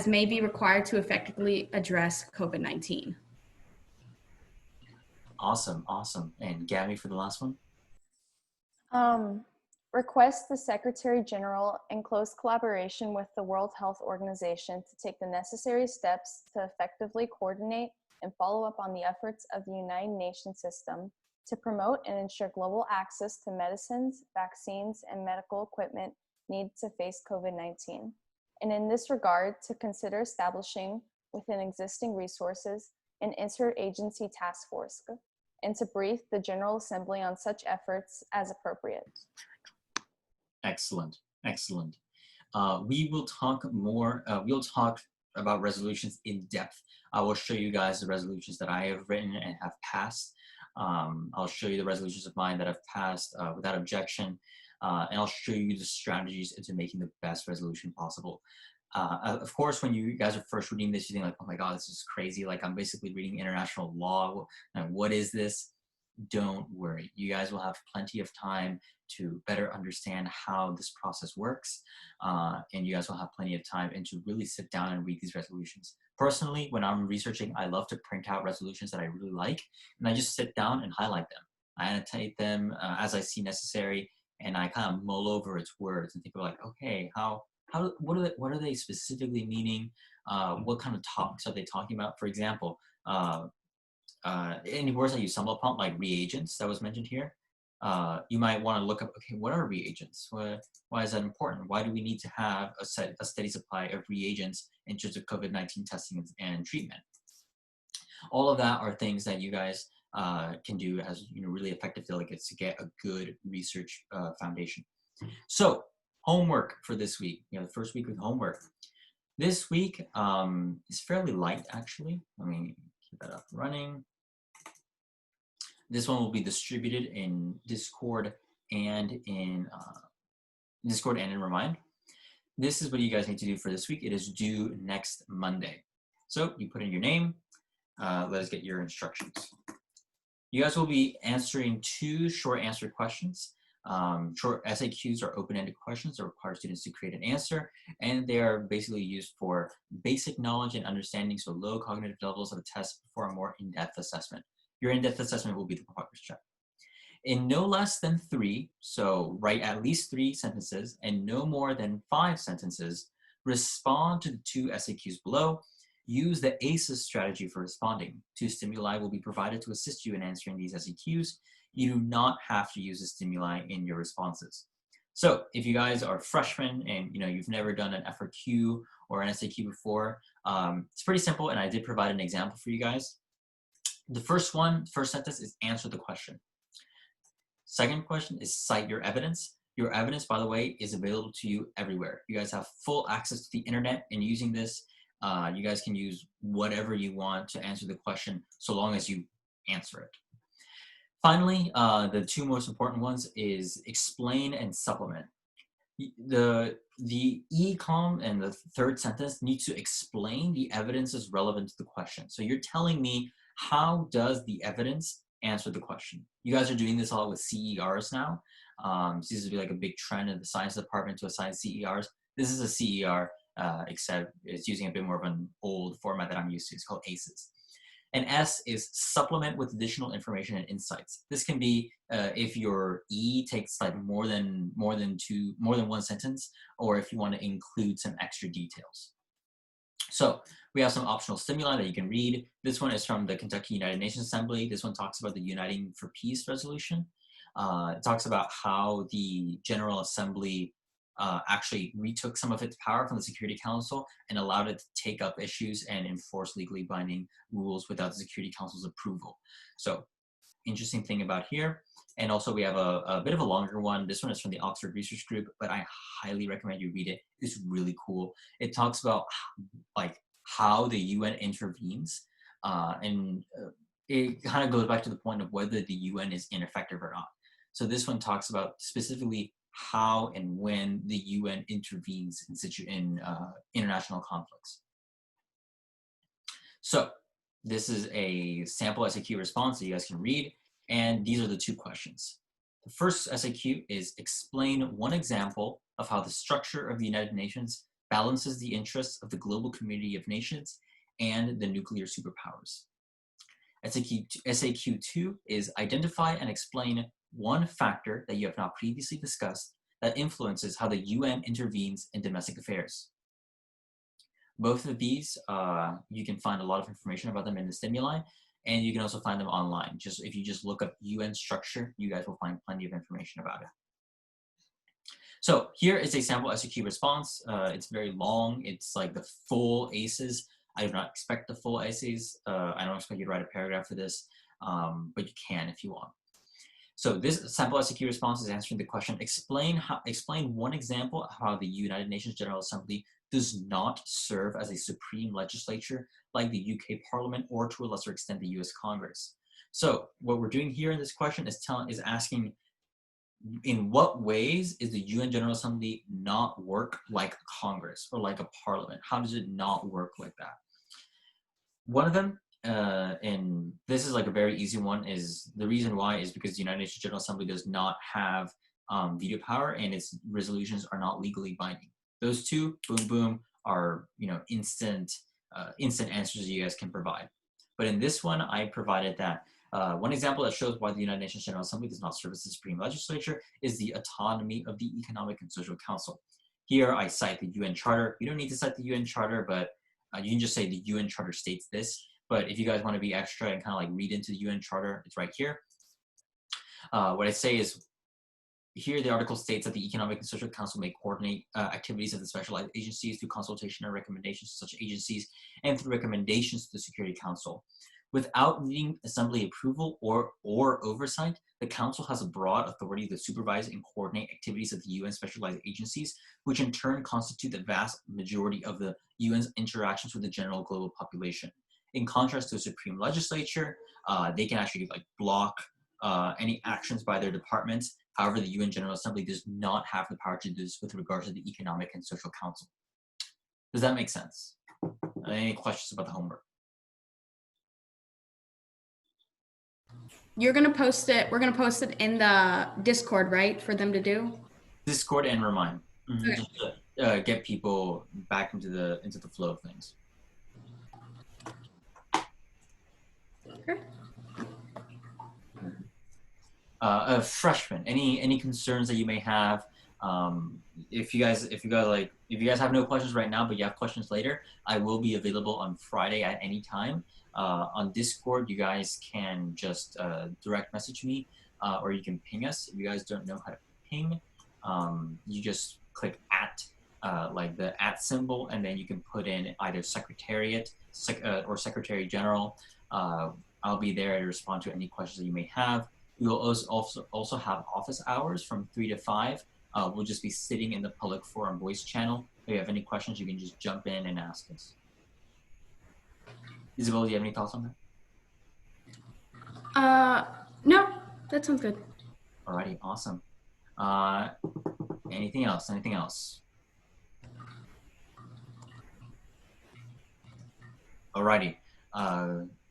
[SPEAKER 2] may be required to effectively address COVID-19.
[SPEAKER 1] Awesome, awesome. And Gabby for the last one.
[SPEAKER 4] Request the Secretary General, in close collaboration with the World Health Organization, to take the necessary steps to effectively coordinate and follow up on the efforts of the United Nations system to promote and ensure global access to medicines, vaccines, and medical equipment needed to face COVID-19. And in this regard, to consider establishing, within existing resources, an interagency task force, and to brief the General Assembly on such efforts as appropriate.
[SPEAKER 1] Excellent, excellent. We will talk more, we'll talk about resolutions in depth. I will show you guys the resolutions that I have written and have passed. I'll show you the resolutions of mine that I've passed without objection, and I'll show you the strategies into making the best resolution possible. Of course, when you guys are first reading this, you think like, oh my God, this is crazy. Like I'm basically reading international law. What is this? Don't worry. You guys will have plenty of time to better understand how this process works. And you guys will have plenty of time and to really sit down and read these resolutions. Personally, when I'm researching, I love to print out resolutions that I really like, and I just sit down and highlight them. I annotate them as I see necessary, and I kind of mull over its words and think of like, okay, what are they specifically meaning? What kind of topics are they talking about? For example, any words that you stumble upon, like reagents that was mentioned here, you might want to look up, okay, what are reagents? Why is that important? Why do we need to have a steady supply of reagents in terms of COVID-19 testing and treatment? All of that are things that you guys can do as really effective delegates to get a good research foundation. So homework for this week, the first week with homework. This week is fairly light, actually. Let me keep that up running. This one will be distributed in Discord and in Remind. This is what you guys need to do for this week. It is due next Monday. So you put in your name. Let us get your instructions. You guys will be answering 2 short answer questions. Short SAQs are open-ended questions that require students to create an answer, and they are basically used for basic knowledge and understanding, so low cognitive levels of a test before a more in-depth assessment. Your in-depth assessment will be the progress check. In no less than 3, so write at least 3 sentences, and no more than 5 sentences, respond to the 2 SAQs below. Use the ACEs strategy for responding. 2 stimuli will be provided to assist you in answering these SAQs. You do not have to use the stimuli in your responses. So if you guys are freshmen and you've never done an FRQ or an SAQ before, it's pretty simple, and I did provide an example for you guys. The first sentence is answer the question. Second question is cite your evidence. Your evidence, by the way, is available to you everywhere. You guys have full access to the internet, and using this, you guys can use whatever you want to answer the question so long as you answer it. Finally, the 2 most important ones is explain and supplement. The e-com and the 3rd sentence needs to explain the evidence is relevant to the question. So you're telling me, how does the evidence answer the question? You guys are doing this a lot with CERs now. This is like a big trend in the science department to assign CERs. This is a CER, except it's using a bit more of an old format that I'm used to. It's called ACEs. And S is supplement with additional information and insights. This can be if your E takes like more than 1 sentence, or if you want to include some extra details. So we have some optional stimuli that you can read. This one is from the Kentucky United Nations Assembly. This one talks about the Uniting for Peace resolution. It talks about how the General Assembly actually retook some of its power from the Security Council and allowed it to take up issues and enforce legally binding rules without the Security Council's approval. So interesting thing about here. And also we have a bit of a longer one. This one is from the Oxford Research Group, but I highly recommend you read it. It's really cool. It talks about like how the UN intervenes, and it kind of goes back to the point of whether the UN is ineffective or not. So this one talks about specifically how and when the UN intervenes in international conflicts. So this is a sample SAQ response that you guys can read, and these are the 2 questions. The first SAQ is explain one example of how the structure of the United Nations balances the interests of the global community of nations and the nuclear superpowers. SAQ 2 is identify and explain one factor that you have not previously discussed that influences how the UN intervenes in domestic affairs. Both of these, you can find a lot of information about them in the stimuli, and you can also find them online. If you just look up UN structure, you guys will find plenty of information about it. So here is a sample SAQ response. It's very long. It's like the full ACEs. I do not expect the full ACEs. I don't expect you to write a paragraph for this, but you can if you want. So this sample SAQ response is answering the question, explain one example of how the United Nations General Assembly does not serve as a supreme legislature like the UK Parliament or to a lesser extent the US Congress. So what we're doing here in this question is asking in what ways is the UN General Assembly not work like Congress or like a parliament? How does it not work like that? One of them, and this is like a very easy one, is the reason why is because the United Nations General Assembly does not have veto power and its resolutions are not legally binding. Those 2, boom, boom, are instant answers you guys can provide. But in this one, I provided that one example that shows why the United Nations General Assembly does not serve as the supreme legislature is the autonomy of the Economic and Social Council. Here, I cite the UN Charter. You don't need to cite the UN Charter, but you can just say the UN Charter states this. But if you guys want to be extra and kind of like read into the UN Charter, it's right here. What I say is, here the article states that the Economic and Social Council may coordinate activities of the specialized agencies through consultation or recommendations to such agencies and through recommendations to the Security Council. Without needing Assembly approval or oversight, the Council has a broad authority to supervise and coordinate activities of the UN specialized agencies, which in turn constitute the vast majority of the UN's interactions with the general global population. In contrast to a supreme legislature, they can actually like block any actions by their departments. However, the UN General Assembly does not have the power to do this with regards to the Economic and Social Council. Does that make sense? Any questions about the homework?
[SPEAKER 2] You're gonna post it. We're gonna post it in the Discord, right, for them to do.
[SPEAKER 1] Discord and Remind,
[SPEAKER 2] Okay.
[SPEAKER 1] just to get people back into the flow of things.
[SPEAKER 2] Okay.
[SPEAKER 1] Freshmen, any concerns that you may have? If you guys have no questions right now, but you have questions later, I will be available on Friday at any time. On Discord, you guys can just direct message me, or you can ping us. If you guys don't know how to ping, you just click @ like the @ symbol, and then you can put in either Secretariat or Secretary General. I'll be there to respond to any questions that you may have. We will also have office hours from 3 to 5. We'll just be sitting in the public forum voice channel. If you have any questions, you can just jump in and ask us. Isabel, do you have any thoughts on that?
[SPEAKER 2] No, that sounds good.
[SPEAKER 1] Alrighty, awesome. Anything else? Anything else? Alrighty.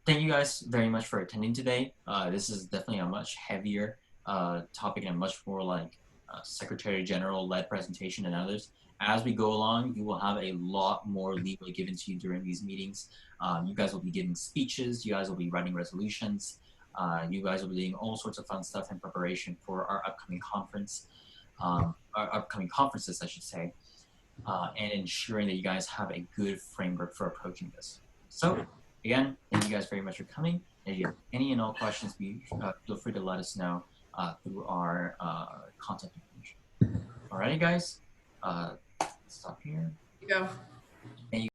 [SPEAKER 1] Thank you guys very much for attending today. This is definitely a much heavier topic and a much more like Secretary General led presentation than others. As we go along, you will have a lot more leeway given to you during these meetings. You guys will be giving speeches. You guys will be writing resolutions. You guys will be doing all sorts of fun stuff in preparation for our upcoming conference, our upcoming conferences, I should say, and ensuring that you guys have a good framework for approaching this. So again, thank you guys very much for coming. If you have any and all questions, feel free to let us know through our contact information. Alrighty, guys. Stop here.
[SPEAKER 2] You go.
[SPEAKER 1] Thank you.